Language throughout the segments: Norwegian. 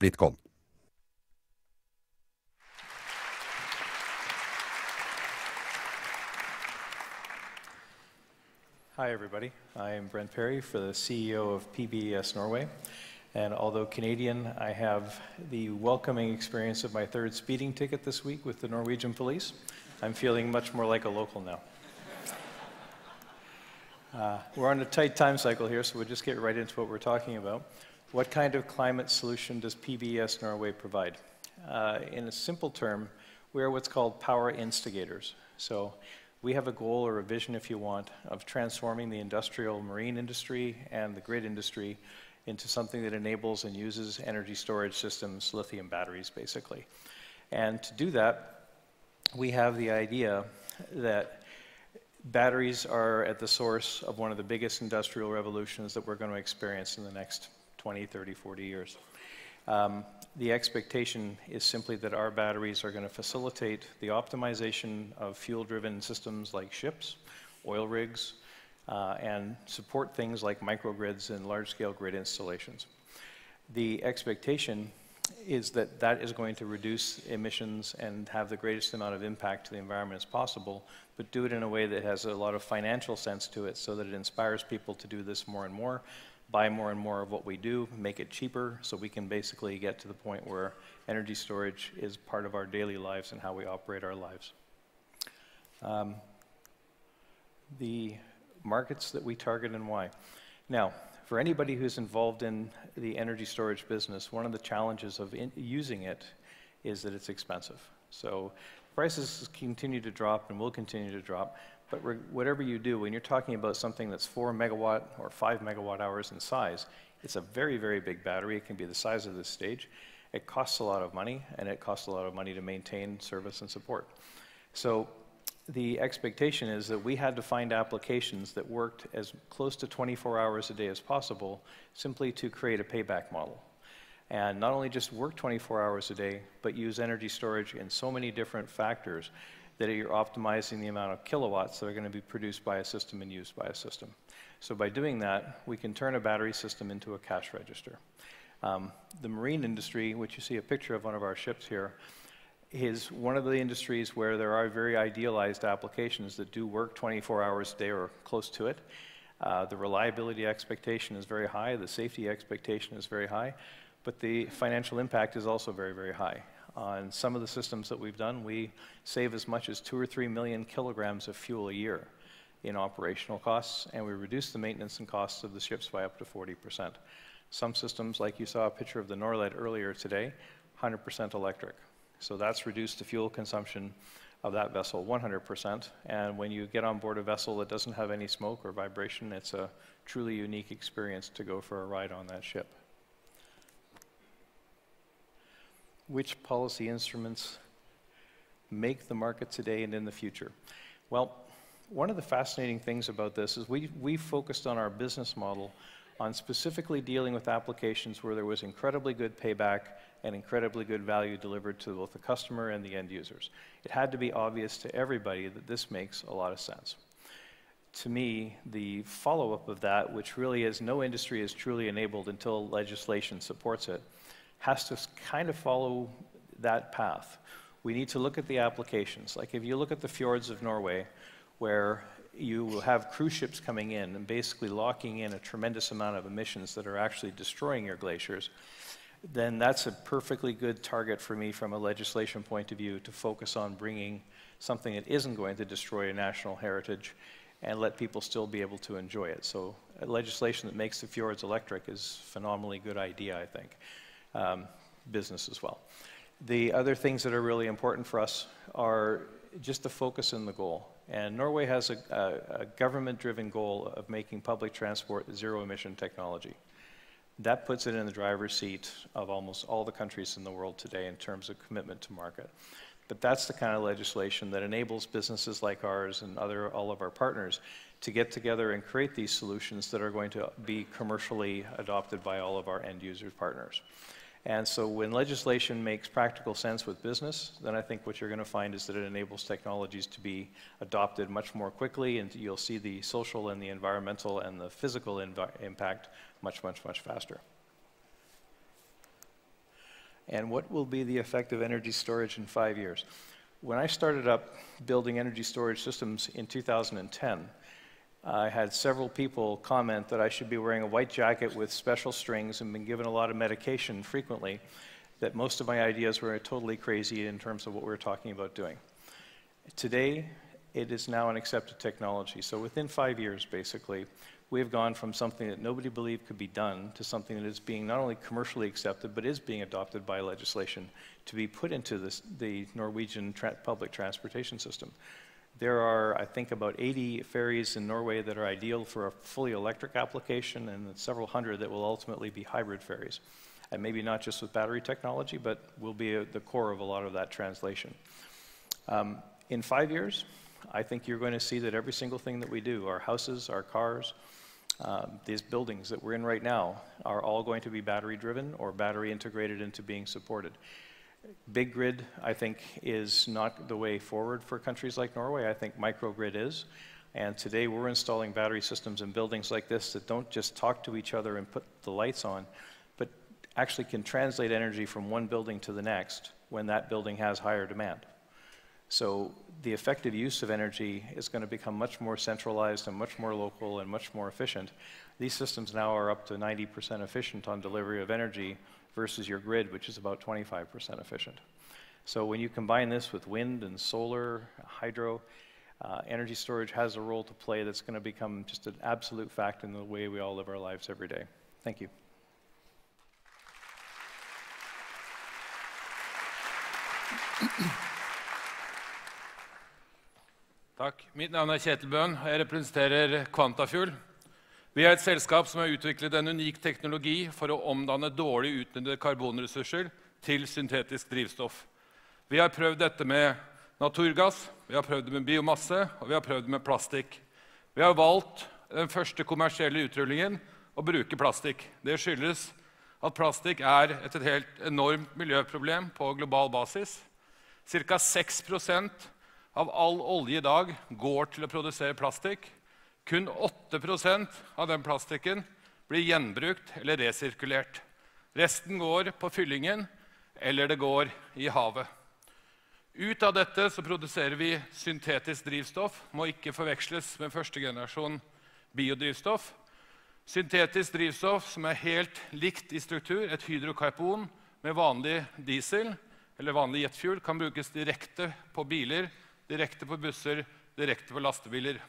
Blitcon. Hi, everybody. I am Brent Perry, for the CEO of PBES Norway. And although Canadian, I have the welcoming experience of my third speeding ticket this week with the Norwegian police. I'm feeling much more like a local now. We're on a tight time cycle here, so we'll just get right into what we're talking about. What kind of climate solution does PBES Norway provide? In a simple term, we are what's called power instigators. So we have a goal or a vision, if you want, of transforming the industrial marine industry and the grid industry into something that enables and uses energy storage systems, lithium batteries, basically. And to do that, we have the idea that batteries are at the source of one of the biggest industrial revolutions that we're going to experience in the next 20, 30, 40 years. The expectation is simply that our batteries are going to facilitate the optimization of fuel-driven systems like ships, oil rigs, and support things like microgrids and large-scale grid installations. The expectation is that that is going to reduce emissions and have the greatest amount of impact to the environment as possible, but do it in a way that has a lot of financial sense to it so that it inspires people to do this more and more, buy more and more of what we do, make it cheaper, so we can basically get to the point where energy storage is part of our daily lives and how we operate our lives. The markets that we target and why. Now, for anybody who's involved in the energy storage business, one of the challenges of using it is that it's expensive. So prices continue to drop and will continue to drop. But whatever you do, when you're talking about something that's 4 megawatt or 5 megawatt hours in size, it's a very, very big battery. It can be the size of this stage. It costs a lot of money, and it costs a lot of money to maintain, service, and support. So the expectation is that we had to find applications that worked as close to 24 hours a day as possible, simply to create a payback model. And not only just work 24 hours a day, but use energy storage in so many different factors that you're optimizing the amount of kilowatts that are going to be produced by a system and used by a system. So by doing that, we can turn a battery system into a cash register. The marine industry, which you see a picture of one of our ships here, is one of the industries where there are very idealized applications that do work 24 hours a day or close to it. The reliability expectation is very high, the safety expectation is very high, but the financial impact is also very, very high. On some of the systems that we've done, we save as much as 2 or 3 million kilograms of fuel a year in operational costs, and we reduce the maintenance and costs of the ships by up to 40%. Some systems, like you saw a picture of the Norled earlier today, 100% electric. So that's reduced the fuel consumption of that vessel 100%, and when you get on board a vessel that doesn't have any smoke or vibration, it's a truly unique experience to go for a ride on that ship. Which policy instruments make the market today and in the future? Well, one of the fascinating things about this is we focused on our business model on specifically dealing with applications where there was incredibly good payback and incredibly good value delivered to both the customer and the end users. It had to be obvious to everybody that this makes a lot of sense. To me, the follow-up of that, which really is no industry is truly enabled until legislation supports it, has to kind of follow that path. We need to look at the applications. Like if you look at the fjords of Norway, where you will have cruise ships coming in and basically locking in a tremendous amount of emissions that are actually destroying your glaciers, then that's a perfectly good target for me from a legislation point of view to focus on bringing something that isn't going to destroy a national heritage and let people still be able to enjoy it. So legislation that makes the fjords electric is a phenomenally good idea, I think. Business as well. The other things that are really important for us are just the focus and the goal. And Norway has a government-driven goal of making public transport zero-emission technology. That puts it in the driver's seat of almost all the countries in the world today in terms of commitment to market. But that's the kind of legislation that enables businesses like ours and all of our partners to get together and create these solutions that are going to be commercially adopted by all of our end user partners. And so when legislation makes practical sense with business, then I think what you're going to find is that it enables technologies to be adopted much more quickly, and you'll see the social and the environmental and the physical impact much, much, much faster. And what will be the effect of energy storage in 5 years? When I started up building energy storage systems in 2010, I had several people comment that I should be wearing a white jacket with special strings and been given a lot of medication frequently, that most of my ideas were totally crazy in terms of what we were talking about doing. Today, it is now an accepted technology. So within 5 years, basically, we have gone from something that nobody believed could be done to something that is being not only commercially accepted, but is being adopted by legislation to be put into the Norwegian public transportation system. There are, I think, about 80 ferries in Norway that are ideal for a fully electric application, and several hundred that will ultimately be hybrid ferries. And maybe not just with battery technology, but will be the core of a lot of that translation. In 5 years, I think you're going to see that every single thing that we do, our houses, our cars, these buildings that we're in right now, are all going to be battery driven or battery integrated into being supported. Big grid, I think, is not the way forward for countries like Norway. I think microgrid is. And today we're installing battery systems in buildings like this that don't just talk to each other and put the lights on, but actually can translate energy from one building to the next when that building has higher demand. So the effective use of energy is going to become much more centralized and much more local and much more efficient. These systems now are up to 90% efficient on delivery of energy versus your grid, which is about 25% efficient. So when you combine this with wind and solar, hydro, energy storage has a role to play that's going to become just an absolute fact in the way we all live our lives every day. Thank you. Takk. Mitt navn Kjetil Bøhn, og jeg representerer Quantafuel. Vi et selskap som har utviklet en unik teknologi for å omdanne dårlig utnyttede karbonressurser til syntetisk drivstoff. Vi har prøvd dette med naturgass, vi har prøvd det med biomasse, og vi har prøvd det med plastikk. Vi har valgt den første kommersielle utrullingen å bruke plastikk. Det skyldes at plastikk et helt enormt miljøproblem på global basis. Cirka 6% av all olje i dag går til å produsere plastikk. Kun 8% av den plastikken blir gjenbrukt eller resirkulert. Resten går på fyllingen, eller det går i havet. Ut av dette så produserer vi syntetisk drivstoff, må ikke forveksles med første generasjon biodrivstoff. Syntetisk drivstoff som helt likt i struktur, et hydrokarbon med vanlig diesel, eller vanlig jetfuel, kan brukes direkte på biler, direkte på busser, direkte på lastebiler.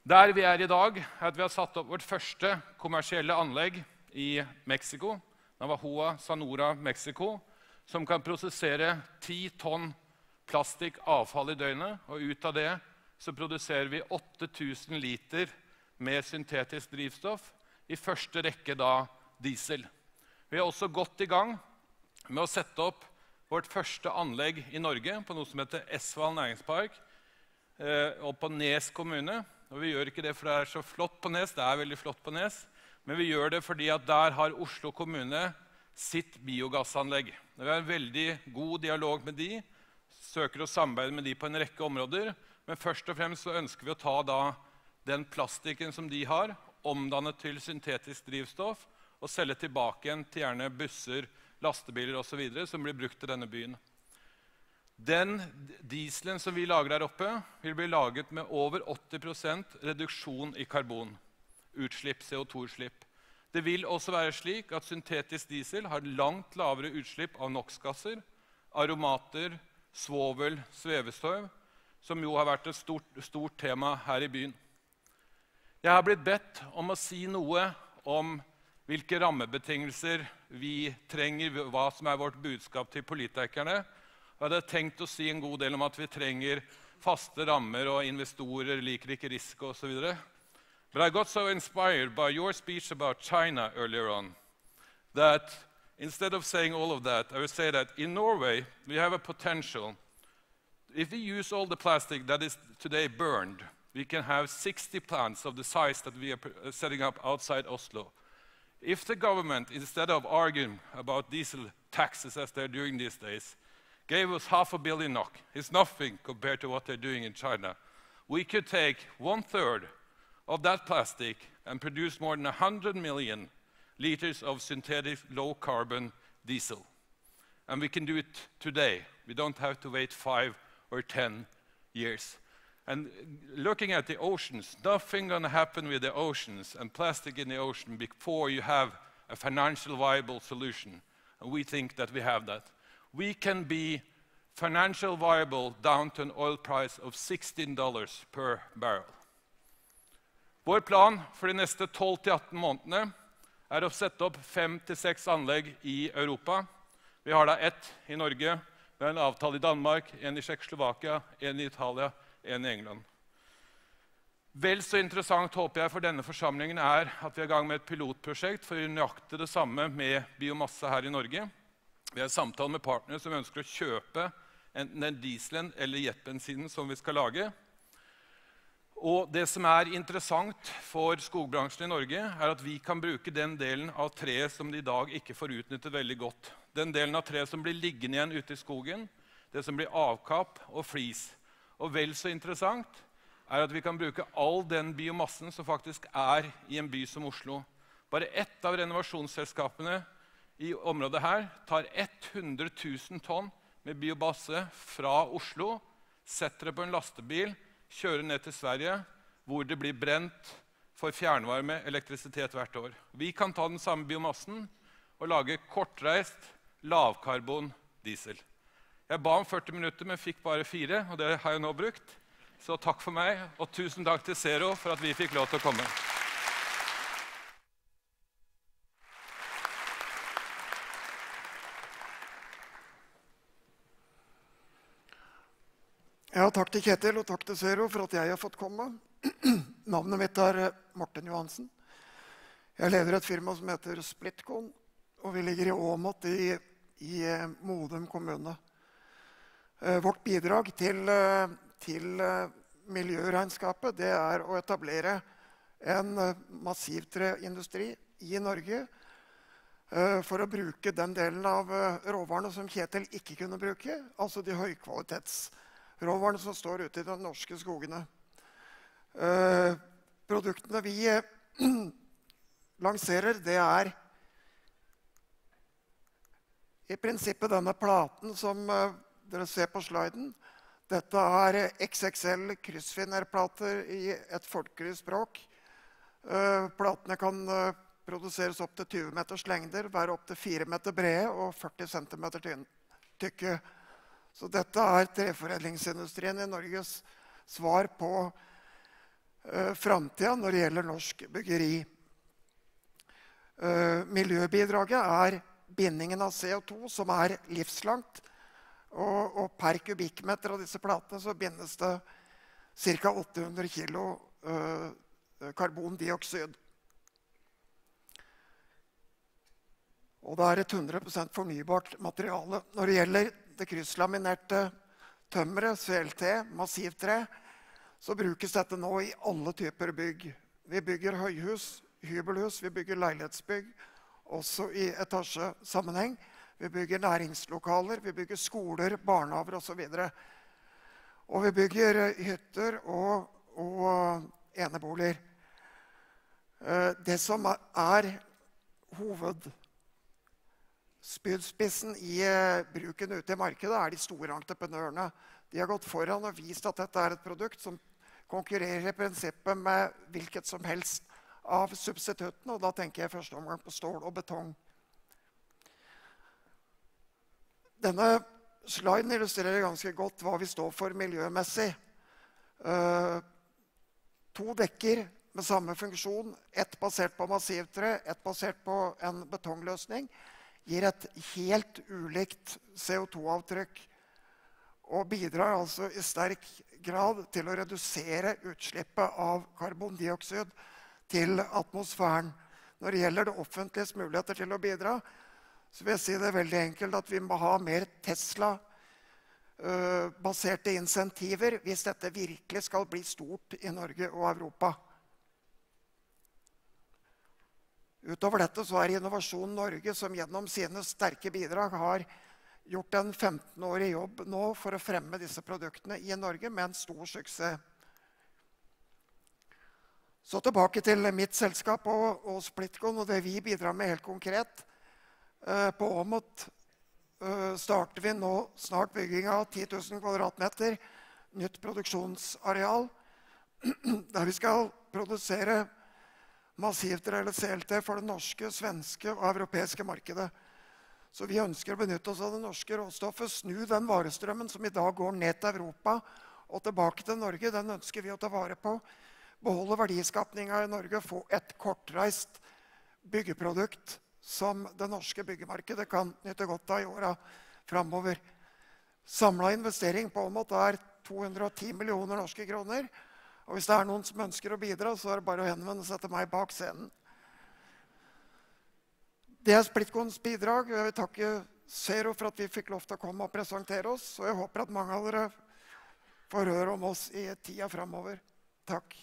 Der vi i dag, at vi har satt opp vårt første kommersielle anlegg i Mexico, Navajoa, Sonora, Mexico, som kan prosessere 10 tonn plastikkavfall i døgnet, og ut av det så produserer vi 8000 liter med syntetisk drivstoff, i første rekke da diesel. Vi også gått i gang med å sette opp vårt første anlegg i Norge på noe som heter Esval næringspark, og på Nes kommune. Og vi gjør ikke det for det så flott på Nes, det veldig flott på Nes, men vi gjør det fordi at der har Oslo kommune sitt biogassanlegg. Vi har en veldig god dialog med de, søker å samarbeide med de på en rekke områder, men først og fremst så ønsker vi å ta da den plastikken som de har, omdannet til syntetisk drivstoff, og selge tilbake igjen til gjerne busser, lastebiler og så videre, som blir brukt i denne byen. Den dieselen som vi lager der oppe vil bli laget med over 80% reduksjon i karbonutslipp, CO2-utslipp. Det vil også være slik at syntetisk diesel har langt lavere utslipp av NOx-gasser, aromater, svovel, svevestøv, som jo har vært et stort tema her i byen. Jeg har blitt bedt om å si noe om hvilke rammebetingelser vi trenger, hva som vårt budskap til politikerne. Jeg hadde tenkt å si en god del om at vi trenger faste rammer og investorer, liker ikke risiko og så videre. But I got so inspired by your speech about China earlier on that instead of saying all of that, I would say that in Norway we have a potential. If we use all the plastic that is today burned, we can have 60 plants of the size that we are setting up outside Oslo. If the government, instead of arguing about diesel taxes as they're doing these days, gave us 500 million NOK, it's nothing compared to what they're doing in China. We could take 1/3 of that plastic and produce more than 100 million liters of synthetic low-carbon diesel. and we can do it today. We don't have to wait 5 or 10 years. And looking at the oceans, nothing going to happen with the oceans and plastic in the ocean before you have a financial viable solution. And we think that we have that. We can be financial viable down to an oil price of $16 per barrel. Vår plan for de neste 12-18 månedene å sette opp 5-6 anlegg i Europa. Vi har da ett i Norge, vi har en avtale i Danmark, en i Tsjekkoslovakia, en i Italia, en i England. Vel så interessant håper jeg for denne forsamlingen at vi er i gang med et pilotprosjekt for å nøyaktig det samme med biomasse her i Norge. Vi har samtale med partnere som ønsker å kjøpe enten den dieselen eller jetbensinen som vi skal lage. Og det som er interessant for skogbransjen i Norge at vi kan bruke den delen av treet som de i dag ikke får utnyttet veldig godt. Den delen av treet som blir liggende igjen ute i skogen, det som blir avkapp og flis. Og vel så interessant at vi kan bruke all den biomassen som faktisk i en by som Oslo. Bare ett av renovasjonsselskapene i området her tar 100 000 tonn med biomasse fra Oslo, setter det på en lastebil, kjører ned til Sverige, hvor det blir brent for fjernvarme, elektrisitet hvert år. Vi kan ta den samme biomassen og lage kortreist, lavkarbon diesel. Jeg ba om 40 minutter, men fikk bare 4, og det har jeg nå brukt. Så takk for meg, og tusen takk til Zero for at vi fikk lov til å komme. Ja, takk til Kjetil og takk til Zero for at jeg har fått komme. Navnet mitt Morten Johansen. Jeg leder et firma som heter Splitkon, og vi ligger i Åmot i Modum kommune. Vårt bidrag til miljøregnskapet det å etablere en massivtreindustri i Norge for å bruke den delen av råvarene som Kjetil ikke kunne bruke, altså de høykvalitetsråvarene som står ute i de norske skogene. Produktene vi lanserer, det i prinsippet denne platen som dere ser på sliden. Dette XXL kryssfinerplater i et folkelig språk. Platene kan produseres opp til 20 meters lengder, være opp til 4 meter brede og 40 centimeter tykke. Så dette treforedlingsindustrien i Norges svar på fremtiden når det gjelder norsk byggeri. Miljøbidraget bindingen av CO2, som livslangt. Og per kubikkmeter av disse platene så bindes det ca. 800 kilo karbondioksid. Og det et 100% fornybart materiale. Når det gjelder det krysslaminerte tømmeret, CLT, massivtre, så brukes dette nå i alle typer bygg. Vi bygger høyhus, hybelhus, vi bygger leilighetsbygg, også i etasjesammenheng. Vi bygger næringslokaler, vi bygger skoler, barnehaver og så videre. Og vi bygger hytter og eneboliger. Det som hovedspydspissen i bruken ute i markedet de store entreprenørene. De har gått foran og vist at dette et produkt som konkurrerer i prinsippet med hvilket som helst av substituttene, og da tenker jeg i første omgang på stål og betong. Denne sliden illustrerer ganske godt hva vi står for miljømessig. 2 dekker med samme funksjon, ett basert på massivtre, ett basert på en betongløsning, gir et helt ulikt CO2-avtrykk og bidrar altså i sterk grad til å redusere utslippet av karbondioksid til atmosfæren. Når det gjelder det offentliges muligheter til å bidra, så vil jeg si det veldig enkelt at vi må ha mer Tesla-baserte insentiver hvis dette virkelig skal bli stort i Norge og Europa. Utover dette så Innovasjon Norge som gjennom sine sterke bidrag har gjort en 15-årig jobb nå for å fremme disse produktene i Norge med en stor suksess. Så tilbake til mitt selskap og Splitkon og det vi bidrar med helt konkret. På Åmot starter vi nå snart bygging av 10 000 kvadratmeter nytt produksjonsareal, der vi skal produsere massivtre eller CLT for det norske, svenske og europeiske markedet. Så vi ønsker å benytte oss av det norske råstoffet, snu den varestrømmen som i dag går ned til Europa og tilbake til Norge. Den ønsker vi å ta vare på, beholde verdiskapningen i Norge, få et kortreist byggeprodukt som det norske byggemarkedet kan nytte godt av i årene fremover. Samlet investering på Åmot er 210 millioner norske kroner. Og hvis det er noen som ønsker å bidra, så er det bare å henvende seg til meg bak scenen. Det er Splitkons bidrag. Jeg vil takke Zero for at vi fikk lov til å komme og presentere oss. Og jeg håper at mange av dere får høre om oss i tida fremover. Takk.